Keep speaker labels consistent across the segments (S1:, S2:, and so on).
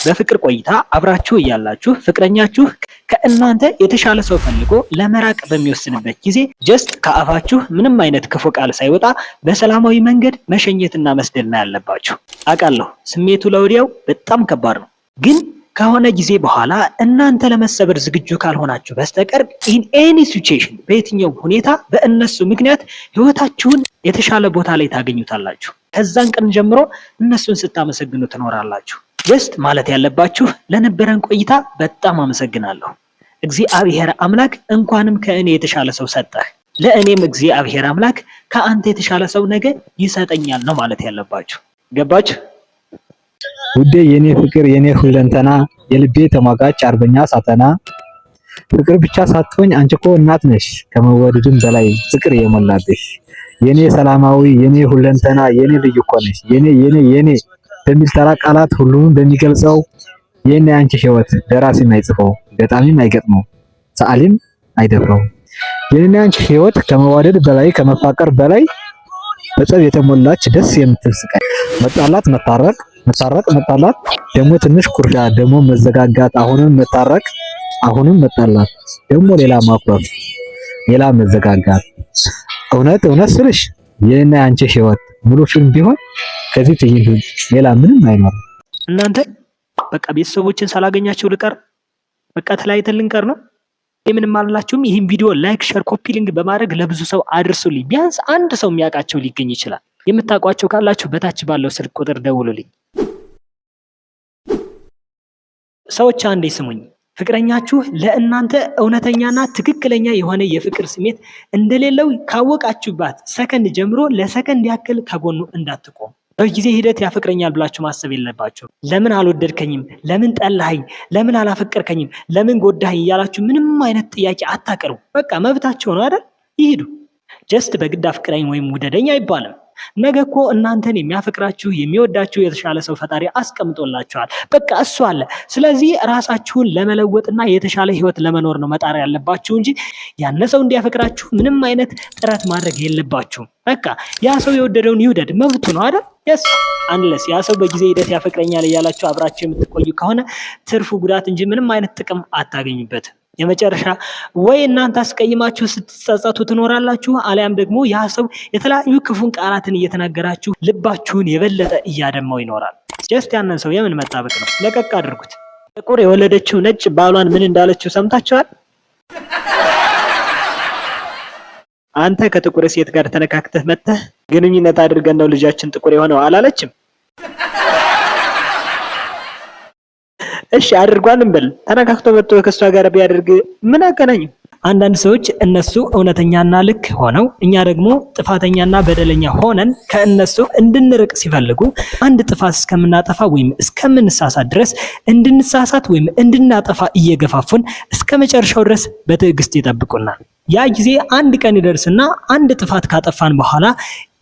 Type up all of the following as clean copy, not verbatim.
S1: በፍቅር ቆይታ አብራችሁ እያላችሁ ፍቅረኛችሁ ከእናንተ የተሻለ ሰው ፈልጎ ለመራቅ በሚወስንበት ጊዜ ጀስት ከአፋችሁ ምንም አይነት ክፉ ቃል ሳይወጣ በሰላማዊ መንገድ መሸኘትና መስደድ ነው ያለባችሁ። አውቃለሁ ስሜቱ ለወዲያው በጣም ከባድ ነው፣ ግን ከሆነ ጊዜ በኋላ እናንተ ለመሰበር ዝግጁ ካልሆናችሁ በስተቀር ኢን ኤኒ ሲቹዌሽን በየትኛው ሁኔታ በእነሱ ምክንያት ህይወታችሁን የተሻለ ቦታ ላይ ታገኙታላችሁ። ከዛን ቀን ጀምሮ እነሱን ስታመሰግኑ ትኖራላችሁ። ጀስት ማለት ያለባችሁ ለነበረን ቆይታ በጣም አመሰግናለሁ። እግዚአብሔር አምላክ እንኳንም ከእኔ የተሻለ ሰው ሰጠህ፣ ለእኔም እግዚአብሔር አምላክ ከአንተ የተሻለ ሰው ነገ ይሰጠኛል ነው ማለት ያለባችሁ። ገባችሁ?
S2: ውዴ የኔ ፍቅር የኔ ሁለንተና የልቤ ተሟጋች አርበኛ ሳተና፣ ፍቅር ብቻ ሳትሆኝ አንቺ እኮ እናት ነሽ ከመወደድም በላይ ፍቅር የሞላብሽ የኔ ሰላማዊ የኔ ሁለንተና የኔ ልዩ እኮ ነሽ የኔ በሚል ተራ ቃላት ሁሉም በሚገልጸው የኔ አንቺ ህይወት ደራሲም አይጽፈው ገጣሚም አይገጥመው ሰዓሊም አይደፍረው። የኔ አንቺ ህይወት ከመዋደድ በላይ ከመፋቀር በላይ በጸብ የተሞላች ደስ የምትል ስቃይ፣ መጣላት መታረቅ መጣላት ደግሞ ትንሽ ኩርፊያ ደግሞ መዘጋጋት አሁንም መታረቅ አሁንም መጣላት ደግሞ ሌላ ማኩረፍ ሌላ መዘጋጋት። እውነት ስልሽ የኔ አንቺ ህይወት ሙሉ ፊልም ቢሆን ከዚህ ትይዩ ሌላ ምንም አይኖርም።
S1: እናንተ በቃ ቤተሰቦችን ሳላገኛቸው ልቀር በቃ ተለያይተን ልንቀር ነው። ምንም አላላችሁም። ይህን ቪዲዮ ላይክ፣ ሼር፣ ኮፒ ሊንክ በማድረግ ለብዙ ሰው አድርሱልኝ። ቢያንስ አንድ ሰው የሚያውቃቸው ሊገኝ ይችላል። የምታውቋቸው ካላችሁ በታች ባለው ስልክ ቁጥር ደውሉልኝ። ሰዎች አንዴ ስሙኝ። ፍቅረኛችሁ ለእናንተ እውነተኛና ትክክለኛ የሆነ የፍቅር ስሜት እንደሌለው ካወቃችሁባት ሰከንድ ጀምሮ ለሰከንድ ያክል ከጎኑ እንዳትቆሙ። በጊዜ ሂደት ያፈቅረኛል ብላችሁ ማሰብ የለባችሁ። ለምን አልወደድከኝም፣ ለምን ጠላኸኝ፣ ለምን አላፈቀርከኝም፣ ለምን ጎዳኸኝ እያላችሁ ምንም አይነት ጥያቄ አታቀርቡ። በቃ መብታቸው ነው አይደል? ይሄዱ። ጀስት በግድ አፍቅረኝ ወይም ውደደኝ አይባልም። ነገ እኮ እናንተን የሚያፈቅራችሁ የሚወዳችሁ የተሻለ ሰው ፈጣሪ አስቀምጦላችኋል። በቃ እሱ አለ። ስለዚህ ራሳችሁን ለመለወጥና የተሻለ ህይወት ለመኖር ነው መጣር ያለባችሁ እንጂ ያነ ሰው እንዲያፈቅራችሁ ምንም አይነት ጥረት ማድረግ የለባችሁም። በቃ ያ ሰው የወደደውን ይውደድ፣ መብቱ ነው አይደል? የስ አንለስ ያ ሰው በጊዜ ሂደት ያፈቅረኛል እያላችሁ አብራችሁ የምትቆዩ ከሆነ ትርፉ ጉዳት እንጂ ምንም አይነት ጥቅም አታገኙበትም። የመጨረሻ ወይ እናንተ አስቀይማችሁ ስትጸጸቱ ትኖራላችሁ፣ አሊያም ደግሞ ያ ሰው የተለያዩ ክፉን ቃላትን እየተናገራችሁ ልባችሁን የበለጠ እያደማው ይኖራል። ጀስት ያንን ሰው የምን መጣበቅ ነው? ለቀቅ አድርጉት። ጥቁር የወለደችው ነጭ ባሏን ምን እንዳለችው ሰምታችኋል? አንተ ከጥቁር ሴት ጋር ተነካክተህ መተህ ግንኙነት አድርገን ነው ልጃችን ጥቁር የሆነው አላለችም? እሺ አድርጓል እንበል። ተነካክቶ መጥቶ ከሷ ጋር ቢያደርግ ምን አገናኘው? አንዳንድ ሰዎች እነሱ እውነተኛና ልክ ሆነው እኛ ደግሞ ጥፋተኛና በደለኛ ሆነን ከእነሱ እንድንርቅ ሲፈልጉ አንድ ጥፋት እስከምናጠፋ ወይም እስከምንሳሳት ድረስ እንድንሳሳት ወይም እንድናጠፋ እየገፋፉን እስከ መጨረሻው ድረስ በትዕግስት ይጠብቁናል። ያ ጊዜ አንድ ቀን ይደርስና አንድ ጥፋት ካጠፋን በኋላ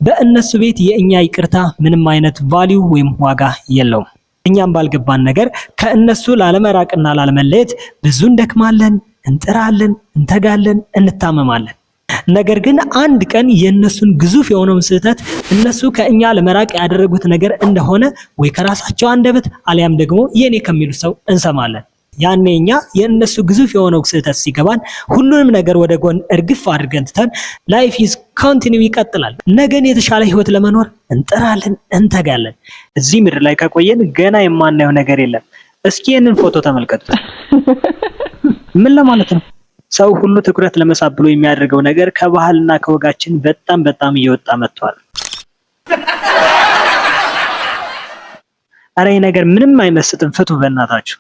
S1: በእነሱ ቤት የእኛ ይቅርታ ምንም አይነት ቫልዩ ወይም ዋጋ የለውም። እኛም ባልገባን ነገር ከእነሱ ላለመራቅና ላለመለየት ብዙ እንደክማለን፣ እንጥራለን፣ እንተጋለን፣ እንታመማለን። ነገር ግን አንድ ቀን የእነሱን ግዙፍ የሆነውን ስህተት እነሱ ከእኛ ለመራቅ ያደረጉት ነገር እንደሆነ ወይ ከራሳቸው አንደበት አሊያም ደግሞ የኔ ከሚሉ ሰው እንሰማለን። ያኔ እኛ የእነሱ ግዙፍ የሆነው ስህተት ሲገባን ሁሉንም ነገር ወደ ጎን እርግፍ አድርገን ትተን ላይፍ ኢዝ ኮንቲኒው ይቀጥላል። ነገን የተሻለ ህይወት ለመኖር እንጥራለን፣ እንተጋለን። እዚህ ምድር ላይ ከቆየን ገና የማናየው ነገር የለም። እስኪ ይህንን ፎቶ ተመልከቱት። ምን ለማለት ነው? ሰው ሁሉ ትኩረት ለመሳብ ብሎ የሚያደርገው ነገር ከባህልና ከወጋችን በጣም እየወጣ መጥቷል። አረ ይሄ ነገር ምንም አይመስጥም። ፍቱ በእናታችሁ።